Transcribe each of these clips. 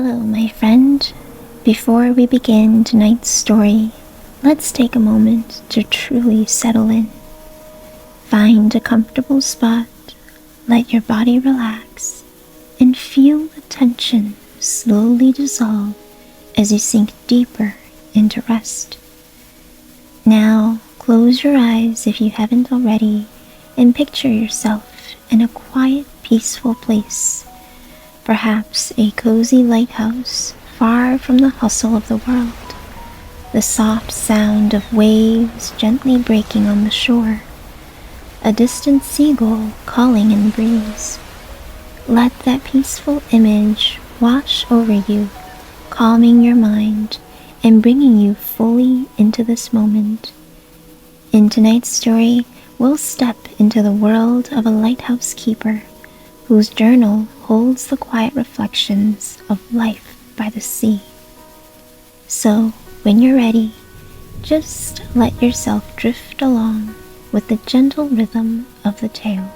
Hello, my friend. Before we begin tonight's story, let's take a moment to truly settle in. Find a comfortable spot, let your body relax, and feel the tension slowly dissolve as you sink deeper into rest. Now, close your eyes if you haven't already, and picture yourself in a quiet, peaceful place. Perhaps a cozy lighthouse far from the hustle of the world, the soft sound of waves gently breaking on the shore, a distant seagull calling in the breeze. Let that peaceful image wash over you, calming your mind and bringing you fully into this moment. In tonight's story, we'll step into the world of a lighthouse keeper whose journal holds the quiet reflections of life by the sea. So, when you're ready, just let yourself drift along with the gentle rhythm of the tale.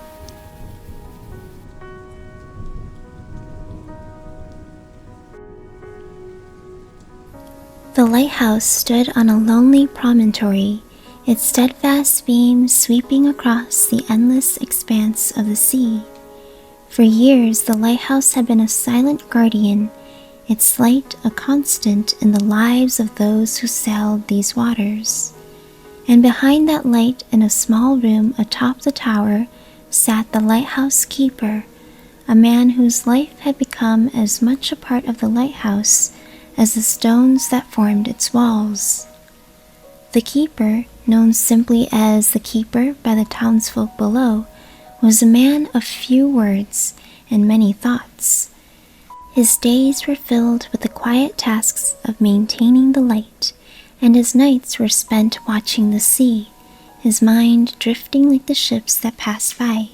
The lighthouse stood on a lonely promontory, its steadfast beams sweeping across the endless expanse of the sea. For years, the lighthouse had been a silent guardian, its light a constant in the lives of those who sailed these waters. And behind that light, in a small room atop the tower, sat the lighthouse keeper, a man whose life had become as much a part of the lighthouse as the stones that formed its walls. The keeper, known simply as the keeper by the townsfolk below, was a man of few words and many thoughts. His days were filled with the quiet tasks of maintaining the light, and his nights were spent watching the sea, his mind drifting like the ships that passed by.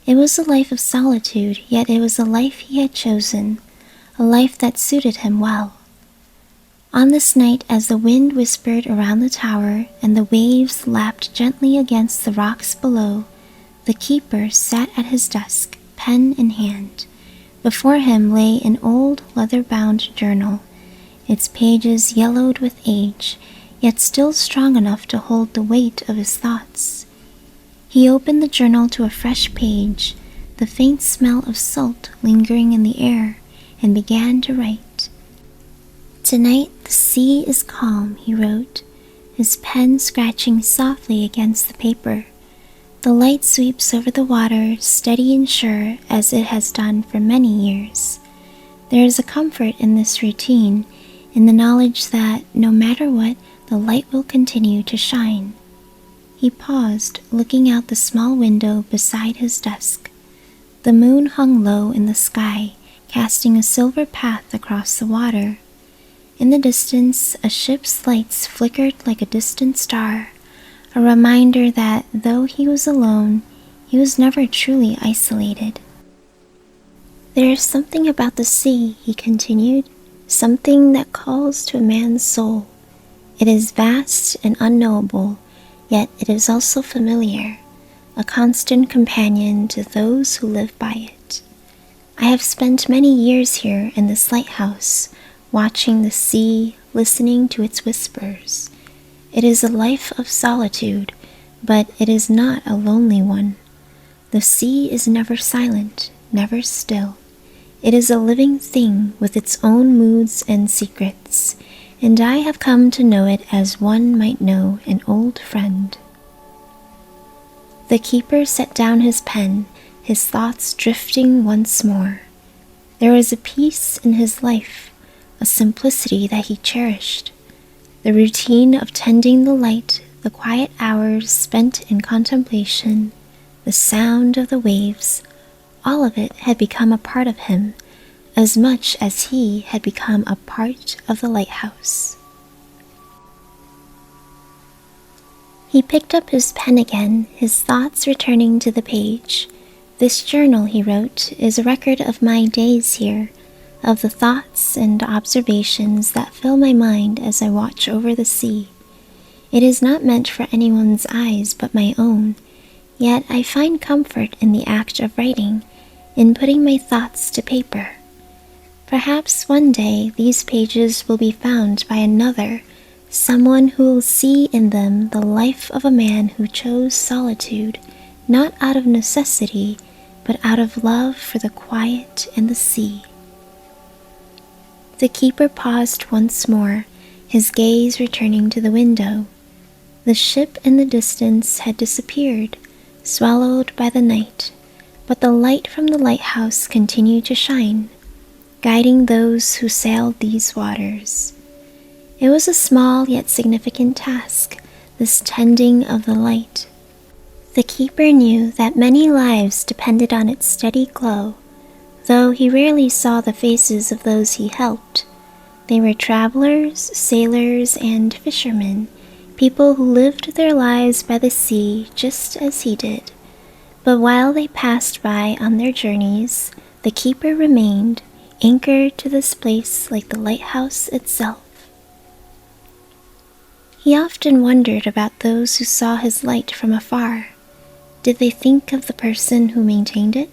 It was a life of solitude, yet it was a life he had chosen, a life that suited him well. On this night, as the wind whispered around the tower and the waves lapped gently against the rocks below, the keeper sat at his desk, pen in hand. Before him lay an old leather-bound journal, its pages yellowed with age, yet still strong enough to hold the weight of his thoughts. He opened the journal to a fresh page, the faint smell of salt lingering in the air, and began to write. "Tonight the sea is calm," he wrote, his pen scratching softly against the paper. "The light sweeps over the water, steady and sure as it has done for many years. There is a comfort in this routine, in the knowledge that, no matter what, the light will continue to shine." He paused, looking out the small window beside his desk. The moon hung low in the sky, casting a silver path across the water. In the distance, a ship's lights flickered like a distant star, a reminder that, though he was alone, he was never truly isolated. "There is something about the sea," he continued, "something that calls to a man's soul. It is vast and unknowable, yet it is also familiar, a constant companion to those who live by it. I have spent many years here in this lighthouse, watching the sea, listening to its whispers. It is a life of solitude, but it is not a lonely one. The sea is never silent, never still. It is a living thing with its own moods and secrets, and I have come to know it as one might know an old friend." The keeper set down his pen, his thoughts drifting once more. There was a peace in his life, a simplicity that he cherished. The routine of tending the light, the quiet hours spent in contemplation, the sound of the waves, all of it had become a part of him, as much as he had become a part of the lighthouse. He picked up his pen again, his thoughts returning to the page. "This journal," he wrote, "is a record of my days here, of the thoughts and observations that fill my mind as I watch over the sea. It is not meant for anyone's eyes but my own, yet I find comfort in the act of writing, in putting my thoughts to paper. Perhaps one day these pages will be found by another, someone who will see in them the life of a man who chose solitude, not out of necessity, but out of love for the quiet and the sea. The keeper paused once more, his gaze returning to the window. The ship in the distance had disappeared, swallowed by the night, but the light from the lighthouse continued to shine, guiding those who sailed these waters. It was a small yet significant task, this tending of the light. The keeper knew that many lives depended on its steady glow, though he rarely saw the faces of those he helped. They were travelers, sailors, and fishermen, people who lived their lives by the sea just as he did. But while they passed by on their journeys, the keeper remained, anchored to this place like the lighthouse itself. He often wondered about those who saw his light from afar. Did they think of the person who maintained it?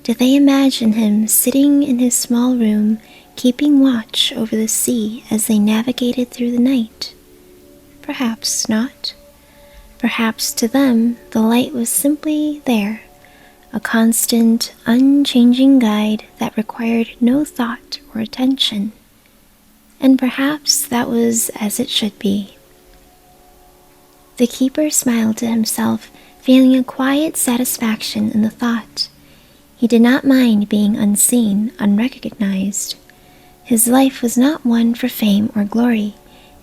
Did they imagine him sitting in his small room, keeping watch over the sea as they navigated through the night? Perhaps not. Perhaps to them the light was simply there, a constant, unchanging guide that required no thought or attention. And perhaps that was as it should be. The keeper smiled to himself, feeling a quiet satisfaction in the thought. He did not mind being unseen, unrecognized. His life was not one for fame or glory.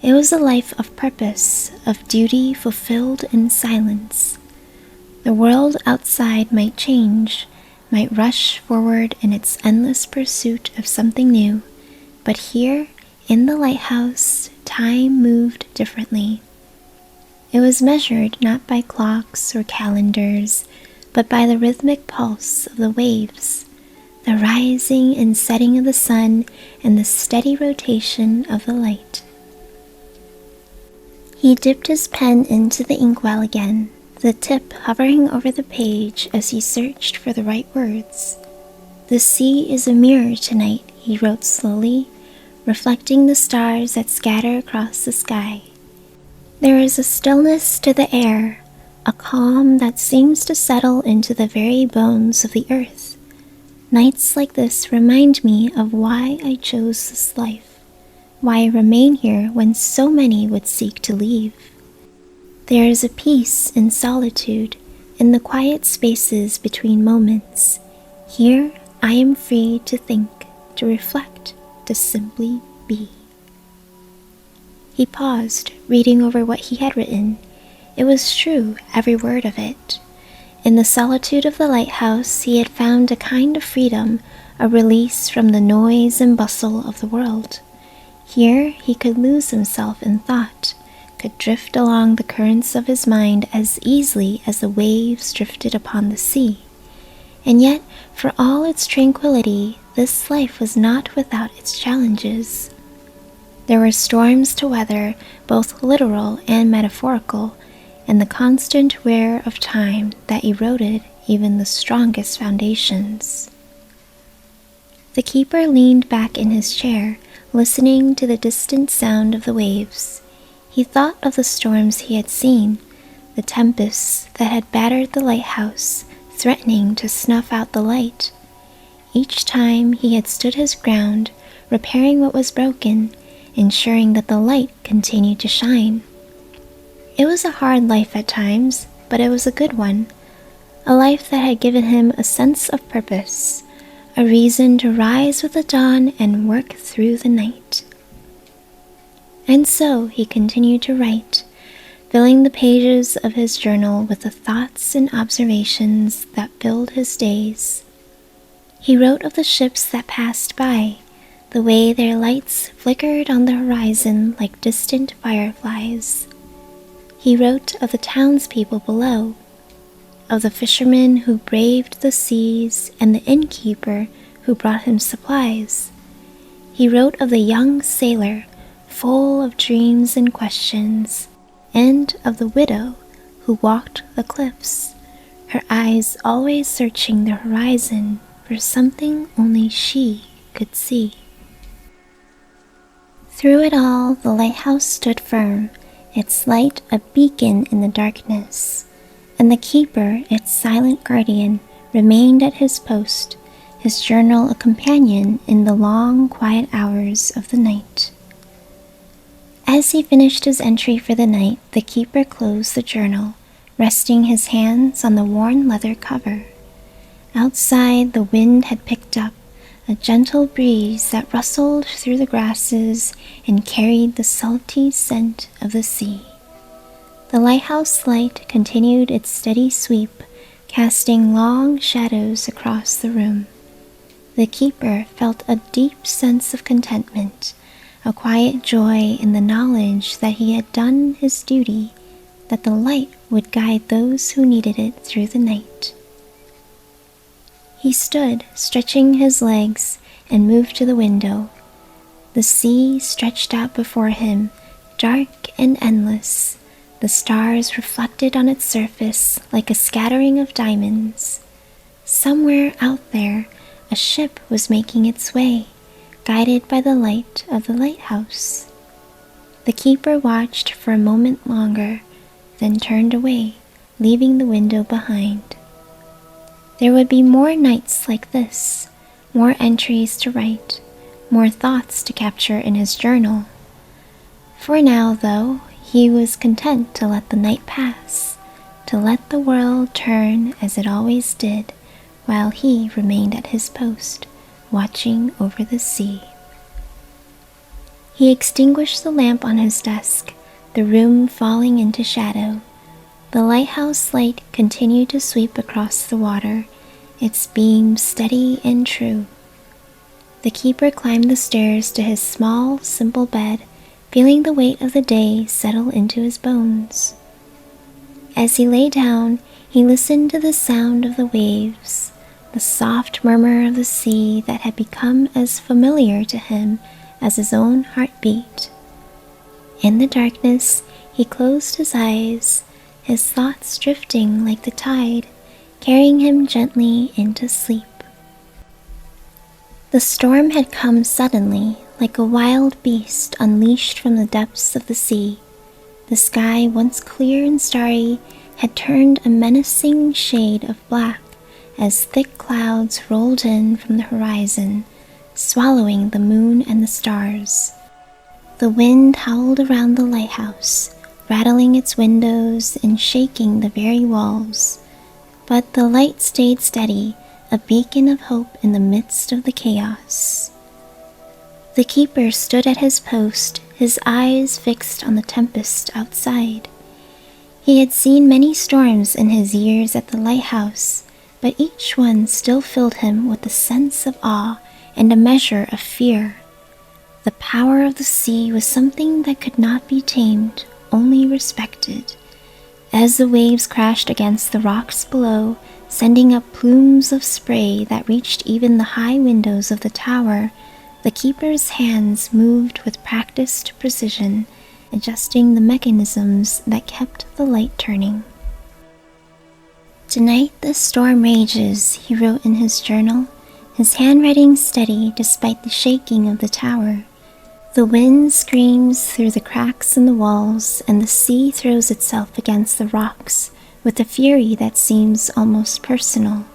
It was a life of purpose, of duty fulfilled in silence. The world outside might change, might rush forward in its endless pursuit of something new, but here, in the lighthouse, time moved differently. It was measured not by clocks or calendars, but by the rhythmic pulse of the waves, the rising and setting of the sun, and the steady rotation of the light. He dipped his pen into the inkwell again, the tip hovering over the page as he searched for the right words. "The sea is a mirror tonight," he wrote slowly, reflecting the stars that scatter across the sky. "There is a stillness to the air, a calm that seems to settle into the very bones of the earth. Nights like this remind me of why I chose this life, why I remain here when so many would seek to leave. There is a peace in solitude, in the quiet spaces between moments. Here I am free to think, to reflect, to simply be." He paused, reading over what he had written. It was true, every word of it. In the solitude of the lighthouse, he had found a kind of freedom, a release from the noise and bustle of the world. Here he could lose himself in thought, could drift along the currents of his mind as easily as the waves drifted upon the sea. And yet, for all its tranquility, this life was not without its challenges. There were storms to weather, both literal and metaphorical, and the constant wear of time that eroded even the strongest foundations. The keeper leaned back in his chair, listening to the distant sound of the waves. He thought of the storms he had seen, the tempests that had battered the lighthouse, threatening to snuff out the light. Each time he had stood his ground, repairing what was broken, ensuring that the light continued to shine. It was a hard life at times, but it was a good one, a life that had given him a sense of purpose, a reason to rise with the dawn and work through the night. And so he continued to write, filling the pages of his journal with the thoughts and observations that filled his days. He wrote of the ships that passed by, the way their lights flickered on the horizon like distant fireflies. He wrote of the townspeople below, of the fisherman who braved the seas and the innkeeper who brought him supplies. He wrote of the young sailor, full of dreams and questions, and of the widow who walked the cliffs, her eyes always searching the horizon for something only she could see. Through it all, the lighthouse stood firm, its light a beacon in the darkness, and the keeper, its silent guardian, remained at his post, his journal a companion in the long, quiet hours of the night. As he finished his entry for the night, the keeper closed the journal, resting his hands on the worn leather cover. Outside, the wind had picked up, a gentle breeze that rustled through the grasses and carried the salty scent of the sea. The lighthouse light continued its steady sweep, casting long shadows across the room. The keeper felt a deep sense of contentment, a quiet joy in the knowledge that he had done his duty, that the light would guide those who needed it through the night. He stood, stretching his legs, and moved to the window. The sea stretched out before him, dark and endless, the stars reflected on its surface like a scattering of diamonds. Somewhere out there, a ship was making its way, guided by the light of the lighthouse. The keeper watched for a moment longer, then turned away, leaving the window behind. There would be more nights like this, more entries to write, more thoughts to capture in his journal. For now, though, he was content to let the night pass, to let the world turn as it always did, while he remained at his post, watching over the sea. He extinguished the lamp on his desk, the room falling into shadow. The lighthouse light continued to sweep across the water, its beam steady and true. The keeper climbed the stairs to his small, simple bed, feeling the weight of the day settle into his bones. As he lay down, he listened to the sound of the waves, the soft murmur of the sea that had become as familiar to him as his own heartbeat. In the darkness, he closed his eyes, his thoughts drifting like the tide, carrying him gently into sleep. The storm had come suddenly, like a wild beast unleashed from the depths of the sea. The sky, once clear and starry, had turned a menacing shade of black as thick clouds rolled in from the horizon, swallowing the moon and the stars. The wind howled around the lighthouse, rattling its windows and shaking the very walls. But the light stayed steady, a beacon of hope in the midst of the chaos. The keeper stood at his post, his eyes fixed on the tempest outside. He had seen many storms in his years at the lighthouse, but each one still filled him with a sense of awe and a measure of fear. The power of the sea was something that could not be tamed, only respected. As the waves crashed against the rocks below, sending up plumes of spray that reached even the high windows of the tower, the keeper's hands moved with practiced precision, adjusting the mechanisms that kept the light turning. "Tonight the storm rages," he wrote in his journal, his handwriting steady despite the shaking of the tower. "The wind screams through the cracks in the walls, and the sea throws itself against the rocks with a fury that seems almost personal.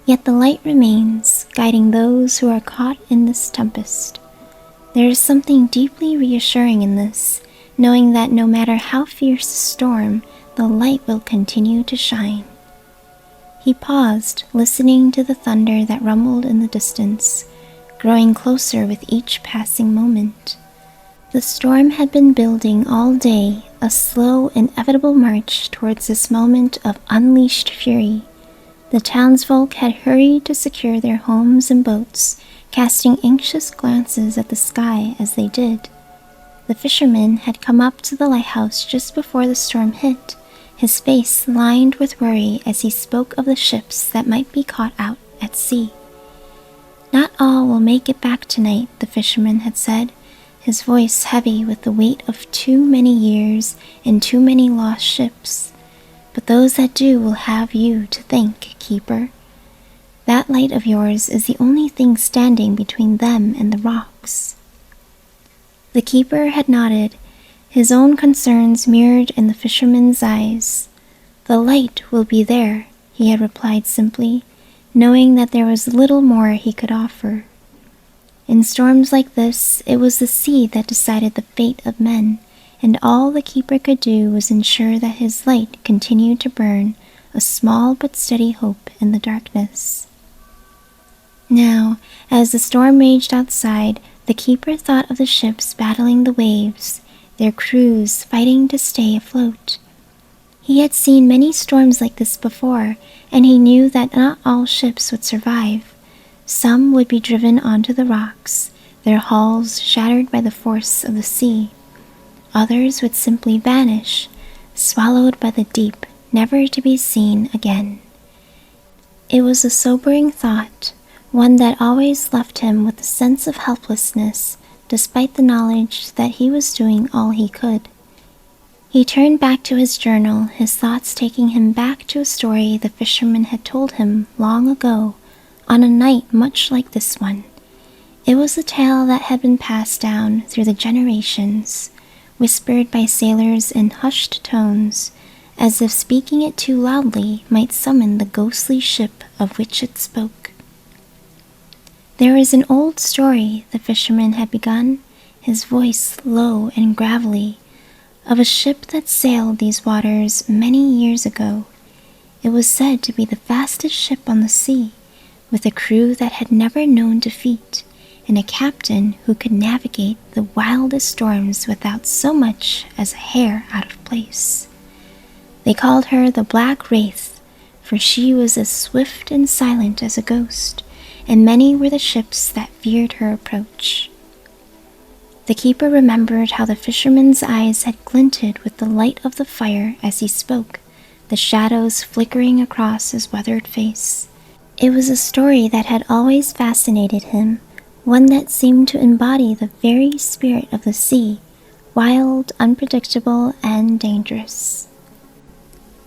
Yet the light remains, guiding those who are caught in this tempest. There is something deeply reassuring in this, knowing that no matter how fierce the storm, the light will continue to shine." He paused, listening to the thunder that rumbled in the distance, growing closer with each passing moment. The storm had been building all day, a slow, inevitable march towards this moment of unleashed fury. The townsfolk had hurried to secure their homes and boats, casting anxious glances at the sky as they did. The fisherman had come up to the lighthouse just before the storm hit, his face lined with worry as he spoke of the ships that might be caught out at sea. "Not all will make it back tonight," the fisherman had said, his voice heavy with the weight of too many years and too many lost ships. "But those that do will have you to thank, keeper." That light of yours is the only thing standing between them and the rocks." The keeper had nodded, his own concerns mirrored in the fisherman's eyes. "The light will be there," he had replied simply, knowing that there was little more he could offer. In storms like this, it was the sea that decided the fate of men, and all the keeper could do was ensure that his light continued to burn, a small but steady hope in the darkness. Now, as the storm raged outside, the keeper thought of the ships battling the waves, their crews fighting to stay afloat. He had seen many storms like this before, and he knew that not all ships would survive. Some would be driven onto the rocks, their hulls shattered by the force of the sea. Others would simply vanish, swallowed by the deep, never to be seen again. It was a sobering thought, one that always left him with a sense of helplessness, despite the knowledge that he was doing all he could. He turned back to his journal, his thoughts taking him back to a story the fisherman had told him long ago, on a night much like this one. It was a tale that had been passed down through the generations, whispered by sailors in hushed tones, as if speaking it too loudly might summon the ghostly ship of which it spoke. There is an old story, the fisherman had begun, his voice low and gravelly, of a ship that sailed these waters many years ago. It was said to be the fastest ship on the sea, with a crew that had never known defeat, and a captain who could navigate the wildest storms without so much as a hair out of place. They called her the Black Wraith, for she was as swift and silent as a ghost, and many were the ships that feared her approach. The keeper remembered how the fisherman's eyes had glinted with the light of the fire as he spoke, the shadows flickering across his weathered face. It was a story that had always fascinated him, one that seemed to embody the very spirit of the sea, wild, unpredictable, and dangerous.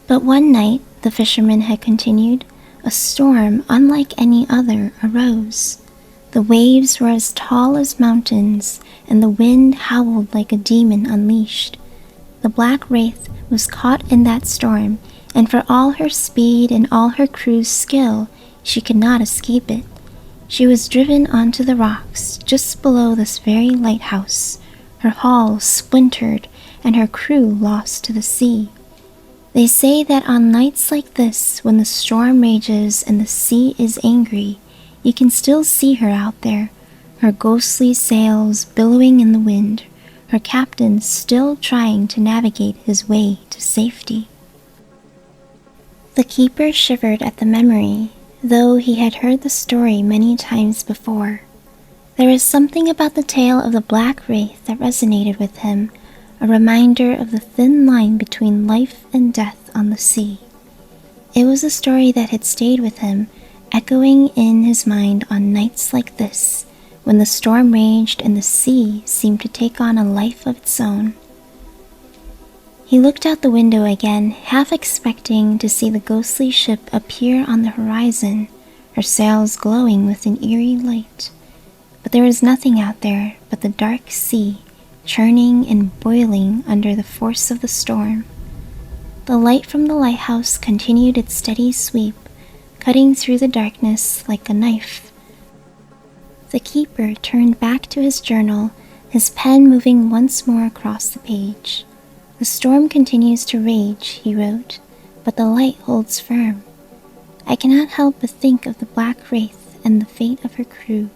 But one night, the fisherman had continued, a storm unlike any other arose. The waves were as tall as mountains, and the wind howled like a demon unleashed. The Black Wraith was caught in that storm, and for all her speed and all her crew's skill, she could not escape it. She was driven onto the rocks just below this very lighthouse, her hull splintered and her crew lost to the sea. They say that on nights like this, when the storm rages and the sea is angry, you can still see her out there, her ghostly sails billowing in the wind, her captain still trying to navigate his way to safety. The keeper shivered at the memory, though he had heard the story many times before. There is something about the tale of the Black Wraith that resonated with him, a reminder of the thin line between life and death on the sea. It was a story that had stayed with him, echoing in his mind on nights like this, when the storm raged and the sea seemed to take on a life of its own. He looked out the window again, half expecting to see the ghostly ship appear on the horizon, her sails glowing with an eerie light. But there was nothing out there but the dark sea, churning and boiling under the force of the storm. The light from the lighthouse continued its steady sweep, cutting through the darkness like a knife. The keeper turned back to his journal, his pen moving once more across the page. "The storm continues to rage," he wrote, "but the light holds firm. I cannot help but think of the Black Wraith and the fate of her crew.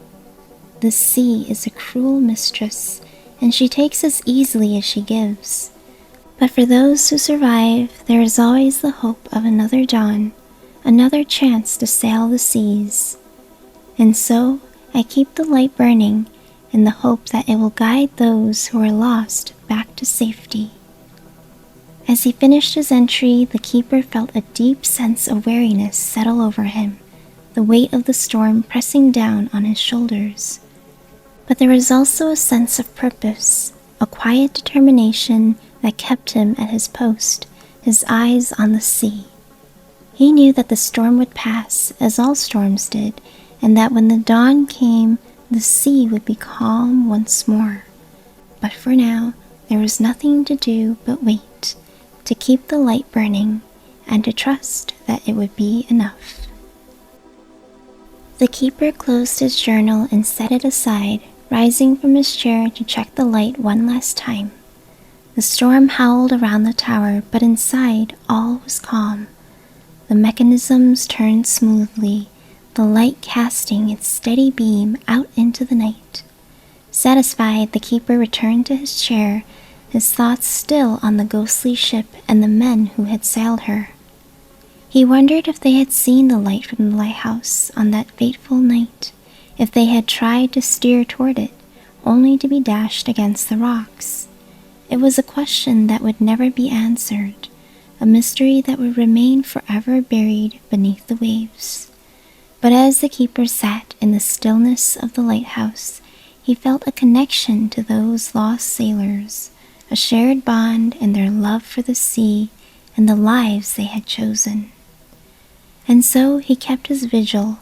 The sea is a cruel mistress, and she takes as easily as she gives. But for those who survive, there is always the hope of another dawn, another chance to sail the seas. And so I keep the light burning in the hope that it will guide those who are lost back to safety." As he finished his entry, the keeper felt a deep sense of weariness settle over him, the weight of the storm pressing down on his shoulders. But there was also a sense of purpose, a quiet determination that kept him at his post, his eyes on the sea. He knew that the storm would pass, as all storms did, and that when the dawn came, the sea would be calm once more. But for now, there was nothing to do but wait, to keep the light burning, and to trust that it would be enough. The keeper closed his journal and set it aside, rising from his chair to check the light one last time. The storm howled around the tower, but inside all was calm. The mechanisms turned smoothly, the light casting its steady beam out into the night. Satisfied, the keeper returned to his chair, his thoughts still on the ghostly ship and the men who had sailed her. He wondered if they had seen the light from the lighthouse on that fateful night, if they had tried to steer toward it, only to be dashed against the rocks. It was a question that would never be answered, a mystery that would remain forever buried beneath the waves. But as the keeper sat in the stillness of the lighthouse, he felt a connection to those lost sailors, a shared bond in their love for the sea and the lives they had chosen. And so he kept his vigil,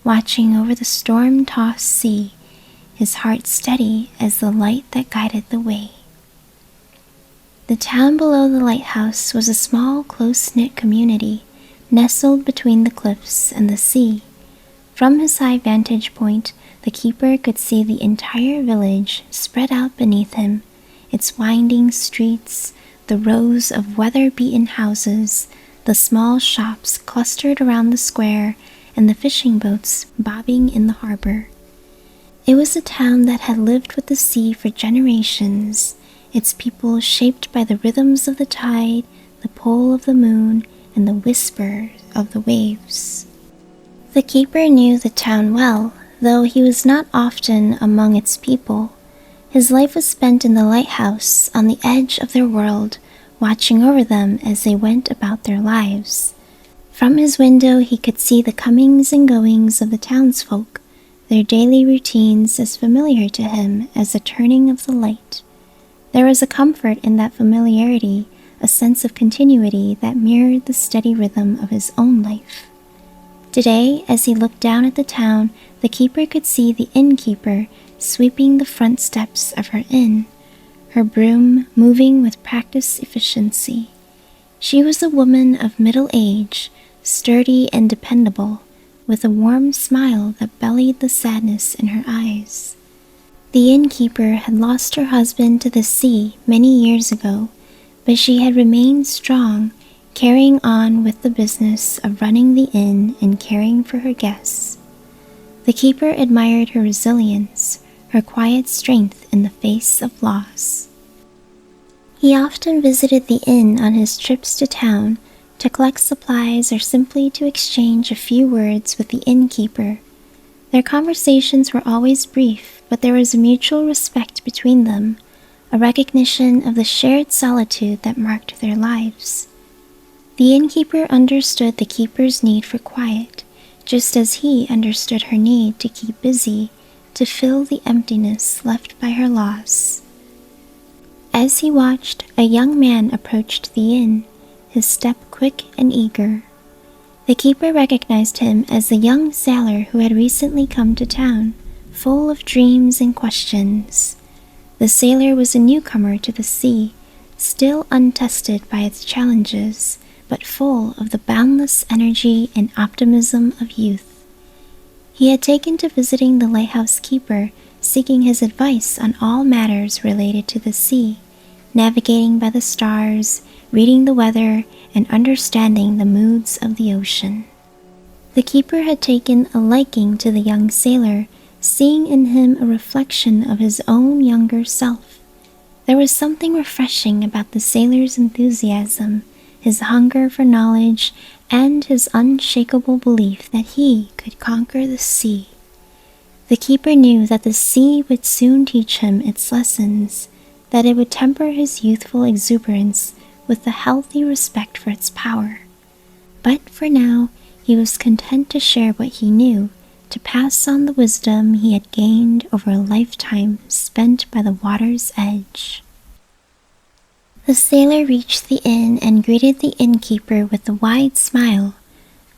watching over the storm-tossed sea, his heart steady as the light that guided the way. The town below the lighthouse was a small, close-knit community, nestled between the cliffs and the sea. From his high vantage point, the keeper could see the entire village spread out beneath him, its winding streets, the rows of weather-beaten houses, the small shops clustered around the square, and the fishing boats bobbing in the harbor. It was a town that had lived with the sea for generations, its people shaped by the rhythms of the tide, the pull of the moon, and the whisper of the waves. The keeper knew the town well, though he was not often among its people. His life was spent in the lighthouse, on the edge of their world, watching over them as they went about their lives. From his window he could see the comings and goings of the townsfolk, their daily routines as familiar to him as the turning of the light. There was a comfort in that familiarity, a sense of continuity that mirrored the steady rhythm of his own life. Today, as he looked down at the town, the keeper could see the innkeeper sweeping the front steps of her inn, her broom moving with practiced efficiency. She was a woman of middle age, sturdy and dependable, with a warm smile that belied the sadness in her eyes. The innkeeper had lost her husband to the sea many years ago, but she had remained strong, carrying on with the business of running the inn and caring for her guests. The keeper admired her resilience, her quiet strength in the face of loss. He often visited the inn on his trips to town to collect supplies or simply to exchange a few words with the innkeeper. Their conversations were always brief, but there was a mutual respect between them, a recognition of the shared solitude that marked their lives. The innkeeper understood the keeper's need for quiet, just as he understood her need to keep busy, to fill the emptiness left by her loss. As he watched, a young man approached the inn, his step quick and eager. The keeper recognized him as the young sailor who had recently come to town, full of dreams and questions. The sailor was a newcomer to the sea, still untested by its challenges, but full of the boundless energy and optimism of youth. He had taken to visiting the lighthouse keeper, seeking his advice on all matters related to the sea, navigating by the stars, reading the weather, and understanding the moods of the ocean. The keeper had taken a liking to the young sailor, seeing in him a reflection of his own younger self. There was something refreshing about the sailor's enthusiasm, his hunger for knowledge, and his unshakable belief that he could conquer the sea. The keeper knew that the sea would soon teach him its lessons, that it would temper his youthful exuberance with a healthy respect for its power. But for now, he was content to share what he knew, to pass on the wisdom he had gained over a lifetime spent by the water's edge. The sailor reached the inn and greeted the innkeeper with a wide smile,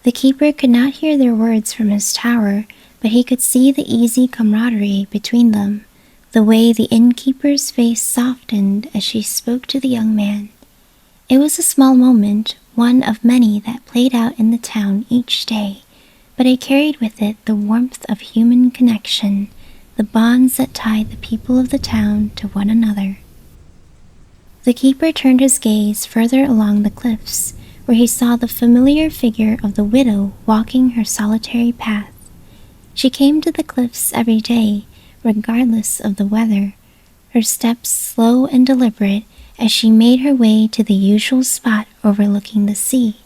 The keeper could not hear their words from his tower, but he could see the easy camaraderie between them, the way the innkeeper's face softened as she spoke to the young man. It was a small moment, one of many that played out in the town each day, but it carried with it the warmth of human connection, the bonds that tied the people of the town to one another. The keeper turned his gaze further along the cliffs, where he saw the familiar figure of the widow walking her solitary path. She came to the cliffs every day, regardless of the weather, her steps slow and deliberate as she made her way to the usual spot overlooking the sea.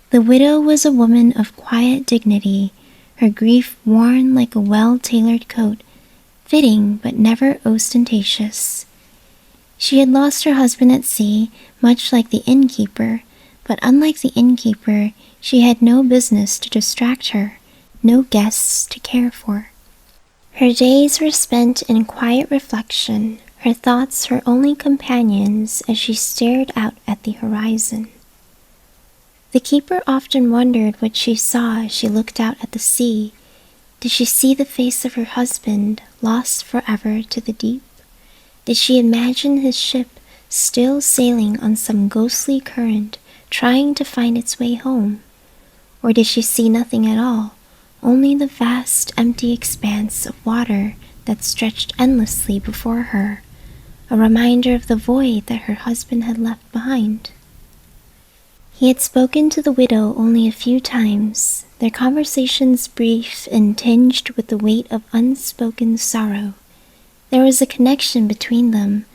The widow was a woman of quiet dignity, her grief worn like a well-tailored coat, fitting but never ostentatious. She had lost her husband at sea, much like the innkeeper, but unlike the innkeeper, she had no business to distract her, no guests to care for. Her days were spent in quiet reflection, her thoughts her only companions as she stared out at the horizon. The keeper often wondered what she saw as she looked out at the sea. Did she see the face of her husband, lost forever to the deep? Did she imagine his ship still sailing on some ghostly current, trying to find its way home? Or did she see nothing at all, only the vast empty expanse of water that stretched endlessly before her, a reminder of the void that her husband had left behind? He had spoken to the widow only a few times, their conversations brief and tinged with the weight of unspoken sorrow. There was a connection between them,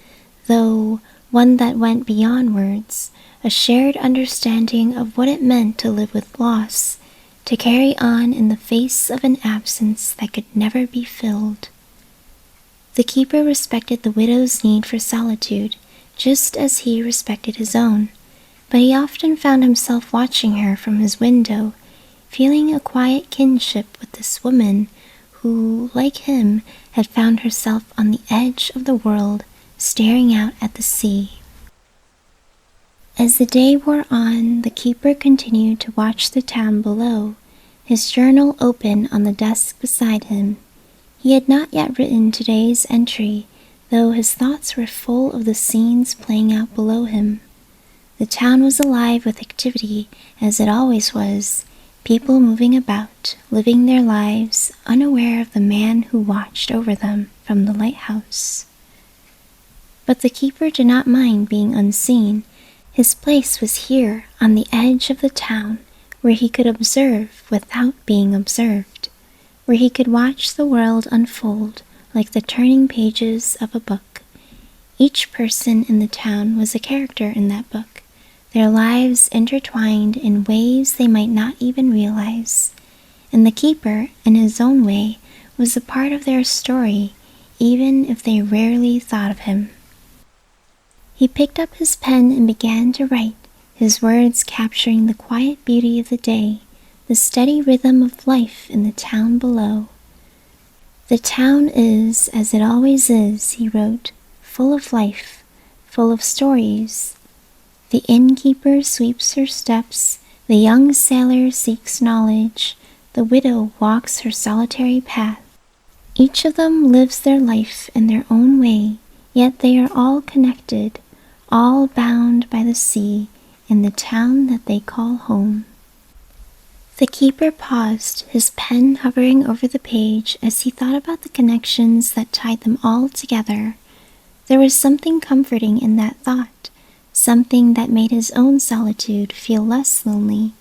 though one that went beyond words, a shared understanding of what it meant to live with loss, to carry on in the face of an absence that could never be filled. The keeper respected the widow's need for solitude, just as he respected his own, but he often found himself watching her from his window, feeling a quiet kinship with this woman who, like him, had found herself on the edge of the world, staring out at the sea. As the day wore on, the keeper continued to watch the town below, his journal open on the desk beside him. He had not yet written today's entry, though his thoughts were full of the scenes playing out below him. The town was alive with activity, as it always was, people moving about, living their lives, unaware of the man who watched over them from the lighthouse. But the keeper did not mind being unseen. His place was here, on the edge of the town, where he could observe without being observed, where he could watch the world unfold like the turning pages of a book. Each person in the town was a character in that book, their lives intertwined in ways they might not even realize, and the keeper, in his own way, was a part of their story, even if they rarely thought of him. He picked up his pen and began to write, his words capturing the quiet beauty of the day, the steady rhythm of life in the town below. "The town is, as it always is," he wrote, "full of life, full of stories. The innkeeper sweeps her steps, the young sailor seeks knowledge, the widow walks her solitary path. Each of them lives their life in their own way, yet they are all connected, all bound by the sea in the town that they call home." The keeper paused, his pen hovering over the page as he thought about the connections that tied them all together. There was something comforting in that thought, something that made his own solitude feel less lonely.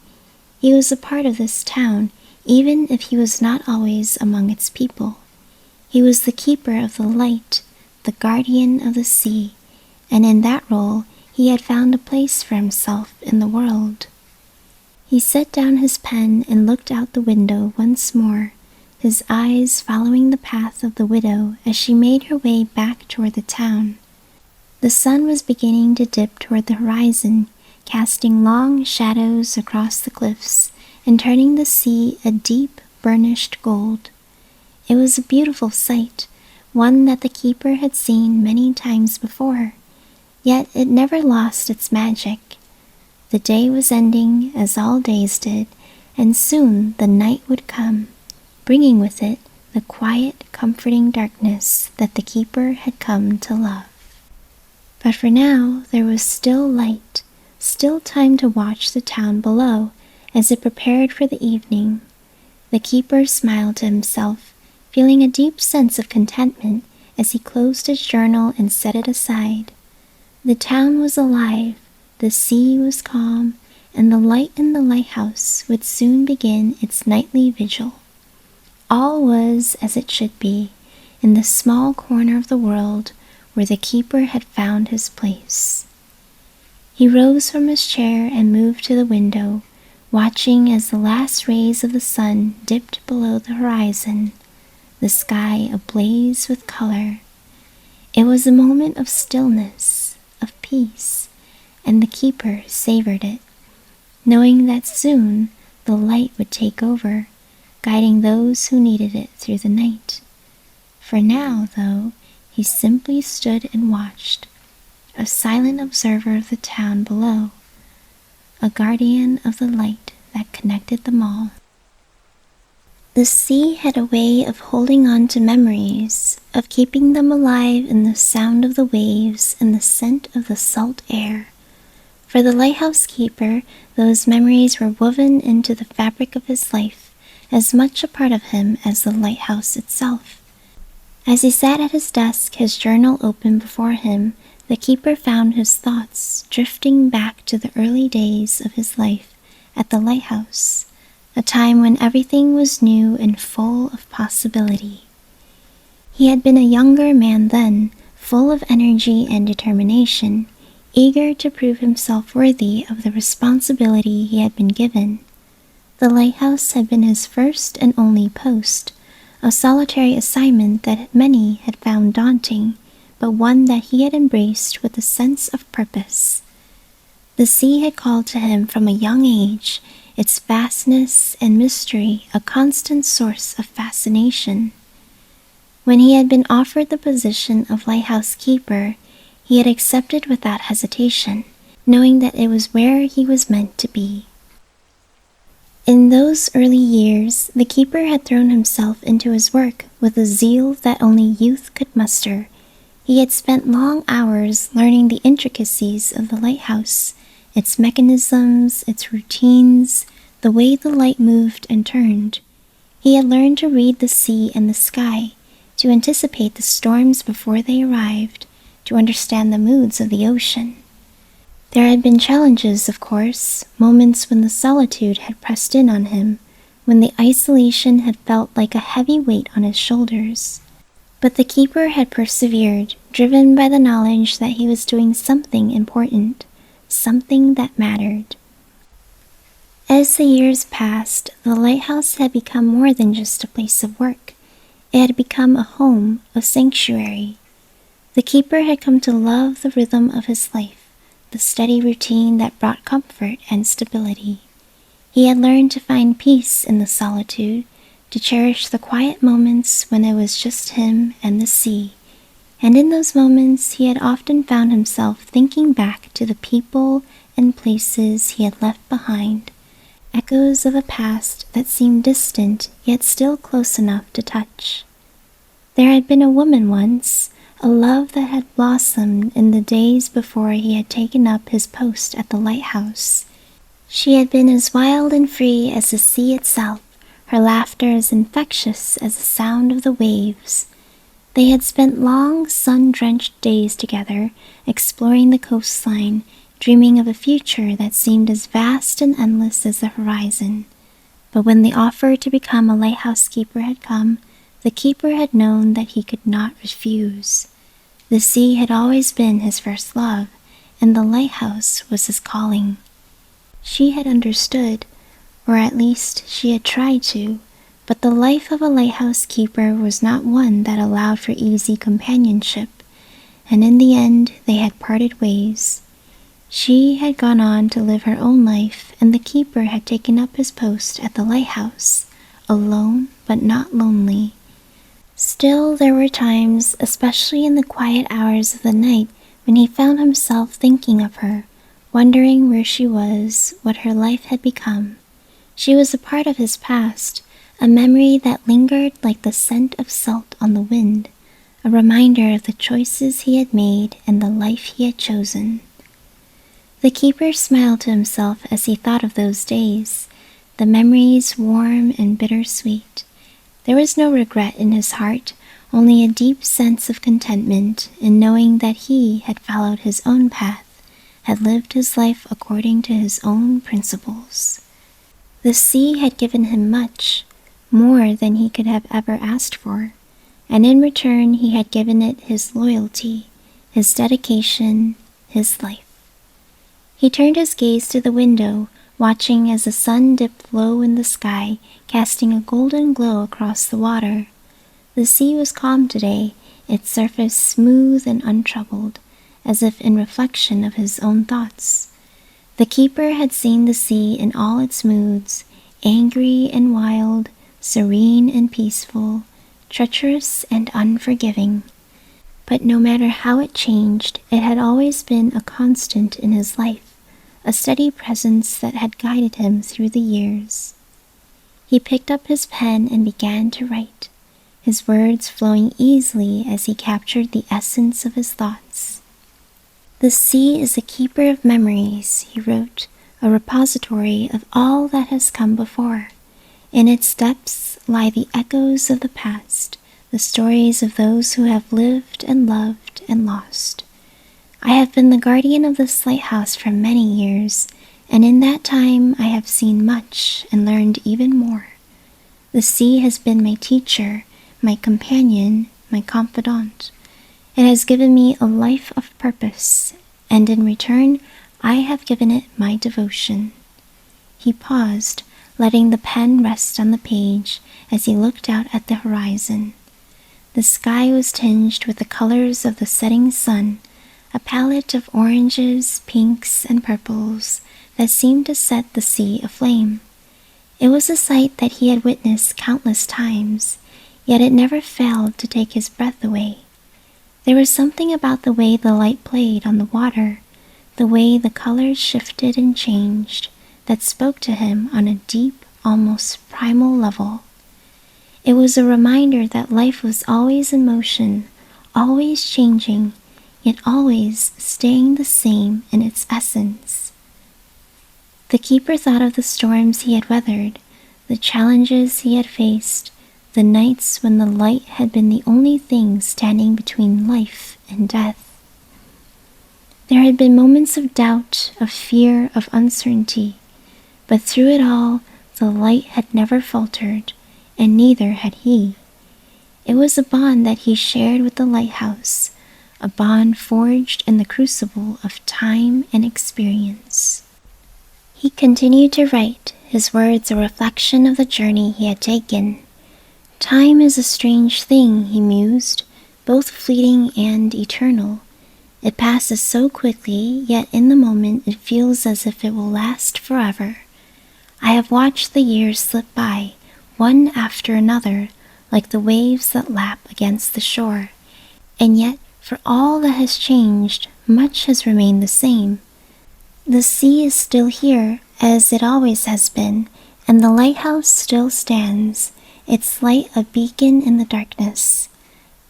He was a part of this town, even if he was not always among its people. He was the keeper of the light, the guardian of the sea, and in that role he had found a place for himself in the world. He set down his pen and looked out the window once more, his eyes following the path of the widow as she made her way back toward the town. The sun was beginning to dip toward the horizon, casting long shadows across the cliffs and turning the sea a deep, burnished gold. It was a beautiful sight, one that the keeper had seen many times before, yet it never lost its magic. The day was ending, as all days did, and soon the night would come, bringing with it the quiet, comforting darkness that the keeper had come to love. But for now, there was still light, still time to watch the town below as it prepared for the evening. The keeper smiled to himself, feeling a deep sense of contentment as he closed his journal and set it aside. The town was alive, the sea was calm, and the light in the lighthouse would soon begin its nightly vigil. All was as it should be, in the small corner of the world where the keeper had found his place. He rose from his chair and moved to the window, watching as the last rays of the sun dipped below the horizon, the sky ablaze with color. It was a moment of stillness, of peace, and the keeper savored it, knowing that soon the light would take over, guiding those who needed it through the night. For now, though, he simply stood and watched, a silent observer of the town below, a guardian of the light that connected them all. The sea had a way of holding on to memories, of keeping them alive in the sound of the waves and the scent of the salt air. For the lighthouse keeper, those memories were woven into the fabric of his life, as much a part of him as the lighthouse itself. As he sat at his desk, his journal open before him, the keeper found his thoughts drifting back to the early days of his life at the lighthouse, a time when everything was new and full of possibility. He had been a younger man then, full of energy and determination, eager to prove himself worthy of the responsibility he had been given. The lighthouse had been his first and only post, a solitary assignment that many had found daunting, but one that he had embraced with a sense of purpose. The sea had called to him from a young age, its vastness and mystery a constant source of fascination. When he had been offered the position of lighthouse keeper, he had accepted without hesitation, knowing that it was where he was meant to be. In those early years, the keeper had thrown himself into his work with a zeal that only youth could muster. He had spent long hours learning the intricacies of the lighthouse, its mechanisms, its routines, the way the light moved and turned. He had learned to read the sea and the sky, to anticipate the storms before they arrived, to understand the moods of the ocean. There had been challenges, of course, moments when the solitude had pressed in on him, when the isolation had felt like a heavy weight on his shoulders. But the keeper had persevered, driven by the knowledge that he was doing something important, something that mattered. As the years passed, the lighthouse had become more than just a place of work. It had become a home, a sanctuary. The keeper had come to love the rhythm of his life, the steady routine that brought comfort and stability. He had learned to find peace in the solitude, to cherish the quiet moments when it was just him and the sea. And in those moments, he had often found himself thinking back to the people and places he had left behind, echoes of a past that seemed distant yet still close enough to touch. There had been a woman once, a love that had blossomed in the days before he had taken up his post at the lighthouse. She had been as wild and free as the sea itself, her laughter as infectious as the sound of the waves. They had spent long, sun-drenched days together, exploring the coastline, dreaming of a future that seemed as vast and endless as the horizon. But when the offer to become a lighthouse keeper had come, the keeper had known that he could not refuse. The sea had always been his first love, and the lighthouse was his calling. She had understood, or at least she had tried to, but the life of a lighthouse keeper was not one that allowed for easy companionship, and in the end they had parted ways. She had gone on to live her own life, and the keeper had taken up his post at the lighthouse, alone but not lonely. Still, there were times, especially in the quiet hours of the night, when he found himself thinking of her, wondering where she was, what her life had become. She was a part of his past, a memory that lingered like the scent of salt on the wind, a reminder of the choices he had made and the life he had chosen. The keeper smiled to himself as he thought of those days, the memories warm and bittersweet. There was no regret in his heart, only a deep sense of contentment in knowing that he had followed his own path, had lived his life according to his own principles. The sea had given him much, more than he could have ever asked for, and in return he had given it his loyalty, his dedication, his life. He turned his gaze to the window, watching as the sun dipped low in the sky, casting a golden glow across the water. The sea was calm today, its surface smooth and untroubled, as if in reflection of his own thoughts. The keeper had seen the sea in all its moods, angry and wild, serene and peaceful, treacherous and unforgiving. But no matter how it changed, it had always been a constant in his life, a steady presence that had guided him through the years. He picked up his pen and began to write, his words flowing easily as he captured the essence of his thoughts. "The sea is a keeper of memories," he wrote, "a repository of all that has come before. In its depths lie the echoes of the past, the stories of those who have lived and loved and lost. I have been the guardian of this lighthouse for many years, and in that time I have seen much and learned even more. The sea has been my teacher, my companion, my confidant. It has given me a life of purpose, and in return I have given it my devotion." He paused, letting the pen rest on the page as he looked out at the horizon. The sky was tinged with the colors of the setting sun, a palette of oranges, pinks, and purples that seemed to set the sea aflame. It was a sight that he had witnessed countless times, yet it never failed to take his breath away. There was something about the way the light played on the water, the way the colors shifted and changed, that spoke to him on a deep, almost primal level. It was a reminder that life was always in motion, always changing, yet always staying the same in its essence. The keeper thought of the storms he had weathered, the challenges he had faced, the nights when the light had been the only thing standing between life and death. There had been moments of doubt, of fear, of uncertainty, but through it all, the light had never faltered, and neither had he. It was a bond that he shared with the lighthouse, a bond forged in the crucible of time and experience. He continued to write, his words a reflection of the journey he had taken. "Time is a strange thing," he mused, "both fleeting and eternal. It passes so quickly, yet in the moment it feels as if it will last forever. I have watched the years slip by, one after another, like the waves that lap against the shore, and yet for all that has changed, much has remained the same. The sea is still here, as it always has been, and the lighthouse still stands, its light a beacon in the darkness.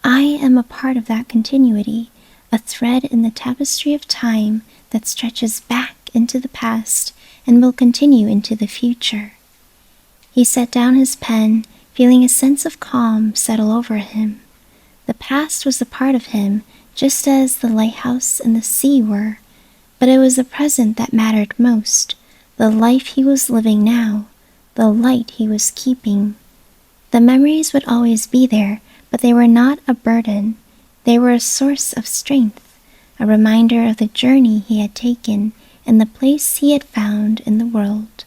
I am a part of that continuity, a thread in the tapestry of time that stretches back into the past and will continue into the future." He set down his pen, feeling a sense of calm settle over him. The past was a part of him, just as the lighthouse and the sea were, but it was the present that mattered most, the life he was living now, the light he was keeping. The memories would always be there, but they were not a burden. They were a source of strength, a reminder of the journey he had taken and the place he had found in the world.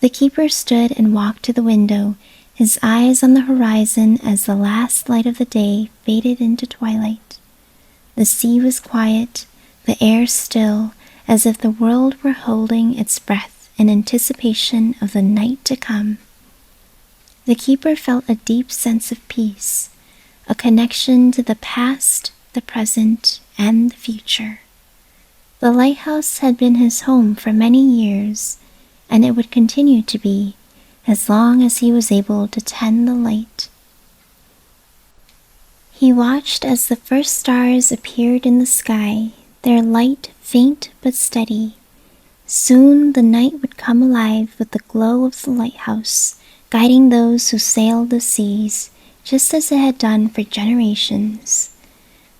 The keeper stood and walked to the window, his eyes on the horizon as the last light of the day faded into twilight. The sea was quiet, the air still, as if the world were holding its breath in anticipation of the night to come. The keeper felt a deep sense of peace, a connection to the past, the present, and the future. The lighthouse had been his home for many years. and it would continue to be as long as he was able to tend the light. He watched as the first stars appeared in the sky, their light faint but steady. Soon the night would come alive with the glow of the lighthouse, guiding those who sailed the seas, just as it had done for generations.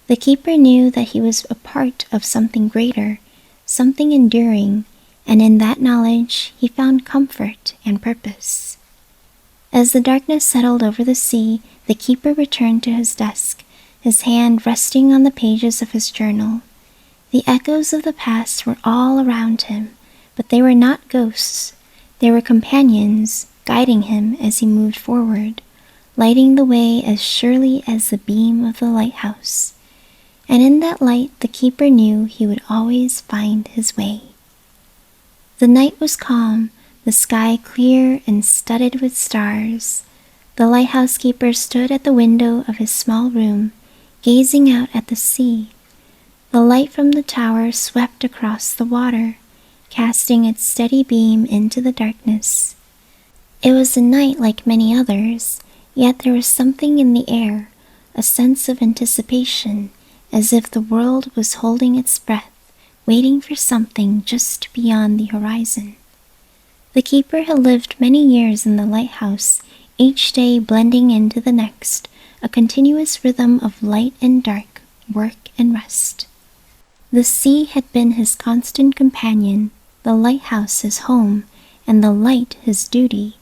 The keeper knew that he was a part of something greater, something enduring, and in that knowledge he found comfort and purpose. As the darkness settled over the sea, the keeper returned to his desk, his hand resting on the pages of his journal. The echoes of the past were all around him, but they were not ghosts. They were companions, guiding him as he moved forward, lighting the way as surely as the beam of the lighthouse. And in that light the keeper knew he would always find his way. The night was calm, the sky clear and studded with stars. The lighthouse keeper stood at the window of his small room, gazing out at the sea. The light from the tower swept across the water, casting its steady beam into the darkness. It was a night like many others, yet there was something in the air, a sense of anticipation, as if the world was holding its breath, waiting for something just beyond the horizon. The keeper had lived many years in the lighthouse, each day blending into the next, a continuous rhythm of light and dark, work and rest. The sea had been his constant companion, the lighthouse his home, and the light his duty.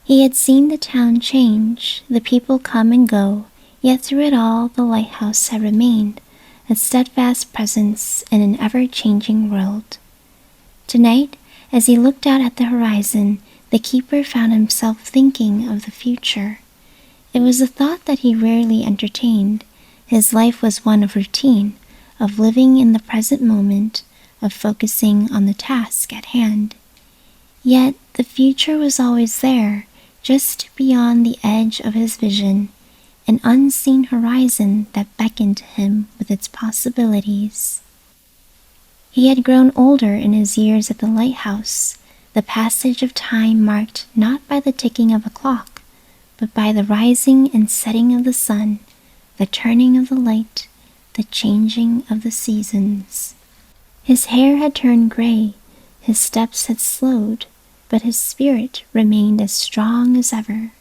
He had seen the town change, the people come and go, yet through it all the lighthouse had remained, a steadfast presence in an ever-changing world. Tonight, as he looked out at the horizon, the keeper found himself thinking of the future. It was a thought that he rarely entertained. His life was one of routine, of living in the present moment, of focusing on the task at hand. Yet the future was always there, just beyond the edge of his vision, an unseen horizon that beckoned to him with its possibilities. He had grown older in his years at the lighthouse, the passage of time marked not by the ticking of a clock, but by the rising and setting of the sun, the turning of the light, the changing of the seasons. His hair had turned gray, his steps had slowed, but his spirit remained as strong as ever.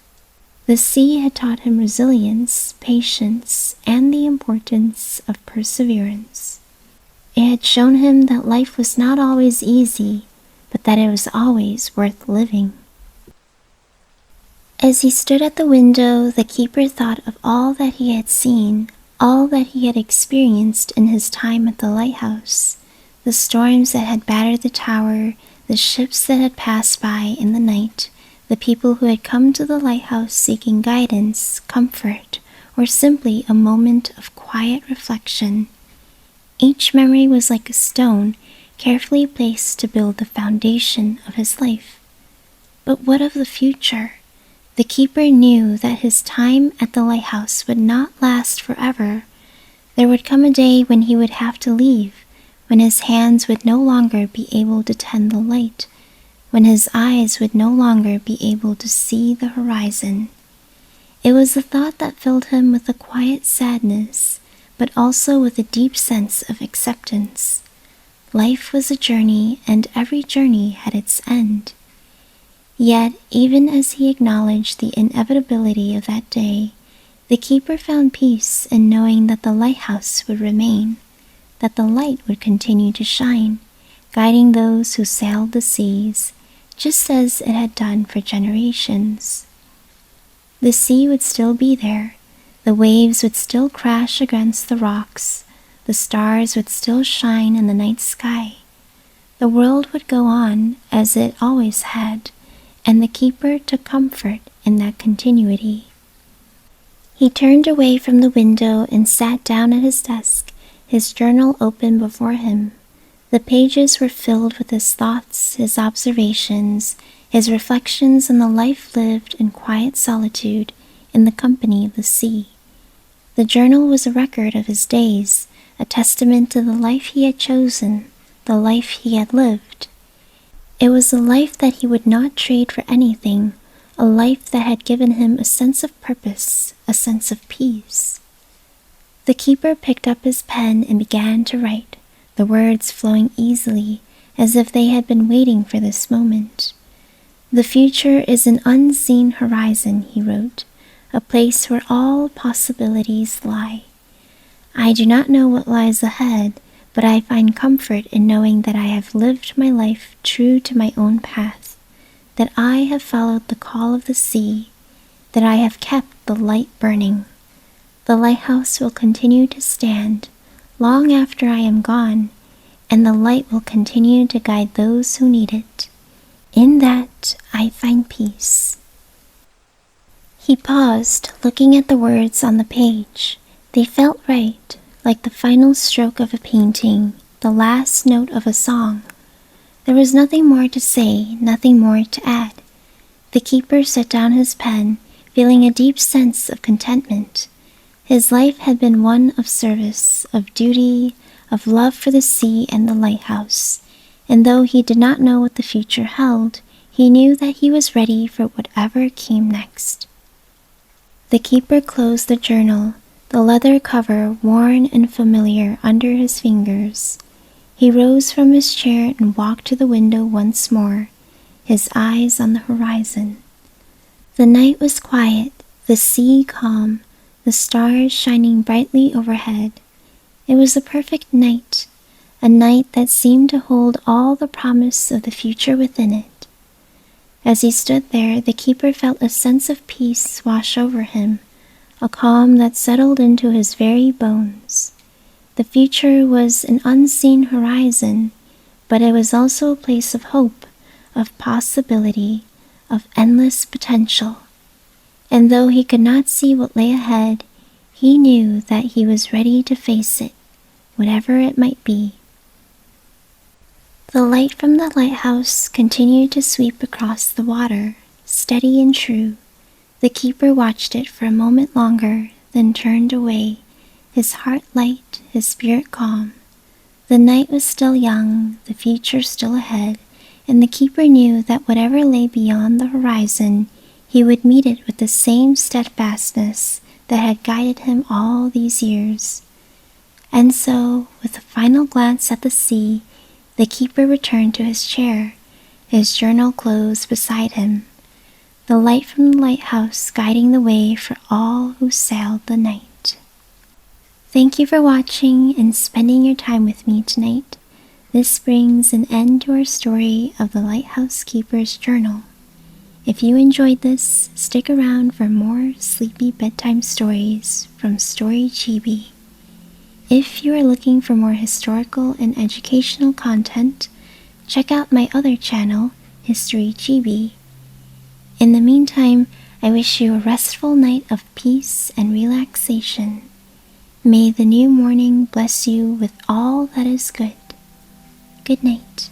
The sea had taught him resilience, patience, and the importance of perseverance. It had shown him that life was not always easy, but that it was always worth living. As he stood at the window, the keeper thought of all that he had seen, all that he had experienced in his time at the lighthouse, the storms that had battered the tower, the ships that had passed by in the night, the people who had come to the lighthouse seeking guidance, comfort, or simply a moment of quiet reflection. Each memory was like a stone carefully placed to build the foundation of his life. But what of the future? The keeper knew that his time at the lighthouse would not last forever. There would come a day when he would have to leave, when his hands would no longer be able to tend the light, when his eyes would no longer be able to see the horizon. It was the thought that filled him with a quiet sadness, but also with a deep sense of acceptance. Life was a journey, and every journey had its end. Yet, even as he acknowledged the inevitability of that day, the keeper found peace in knowing that the lighthouse would remain, that the light would continue to shine, guiding those who sailed the seas, just as it had done for generations. The sea would still be there, the waves would still crash against the rocks, the stars would still shine in the night sky. The world would go on as it always had, and the keeper took comfort in that continuity. He turned away from the window and sat down at his desk, his journal open before him. The pages were filled with his thoughts, his observations, his reflections on the life lived in quiet solitude in the company of the sea. The journal was a record of his days, a testament to the life he had chosen, the life he had lived. It was a life that he would not trade for anything, a life that had given him a sense of purpose, a sense of peace. The keeper picked up his pen and began to write, the words flowing easily, as if they had been waiting for this moment. "The future is an unseen horizon," he wrote, "a place where all possibilities lie. I do not know what lies ahead, but I find comfort in knowing that I have lived my life true to my own path, that I have followed the call of the sea, that I have kept the light burning. The lighthouse will continue to stand long after I am gone, and the light will continue to guide those who need it. In that I find peace." He paused, looking at the words on the page. They felt right, like the final stroke of a painting, the last note of a song. There was nothing more to say, nothing more to add. The keeper set down his pen, feeling a deep sense of contentment. His life had been one of service, of duty, of love for the sea and the lighthouse, and though he did not know what the future held, he knew that he was ready for whatever came next. The keeper closed the journal, the leather cover worn and familiar under his fingers. He rose from his chair and walked to the window once more, his eyes on the horizon. The night was quiet, the sea calm, the stars shining brightly overhead. It was a perfect night, a night that seemed to hold all the promise of the future within it. As he stood there, the keeper felt a sense of peace wash over him, a calm that settled into his very bones. The future was an unseen horizon, but it was also a place of hope, of possibility, of endless potential. And though he could not see what lay ahead, he knew that he was ready to face it, whatever it might be. The light from the lighthouse continued to sweep across the water, steady and true. The keeper watched it for a moment longer, then turned away, his heart light, his spirit calm. The night was still young, the future still ahead, and the keeper knew that whatever lay beyond the horizon, he would meet it with the same steadfastness that had guided him all these years. And so, with a final glance at the sea, the keeper returned to his chair, his journal closed beside him, the light from the lighthouse guiding the way for all who sailed the night. Thank you for watching and spending your time with me tonight. This brings an end to our story of the Lighthouse Keeper's Journal. If you enjoyed this, stick around for more sleepy bedtime stories from Story Chibi. If you are looking for more historical and educational content, check out my other channel, History Chibi. In the meantime, I wish you a restful night of peace and relaxation. May the new morning bless you with all that is good. Good night.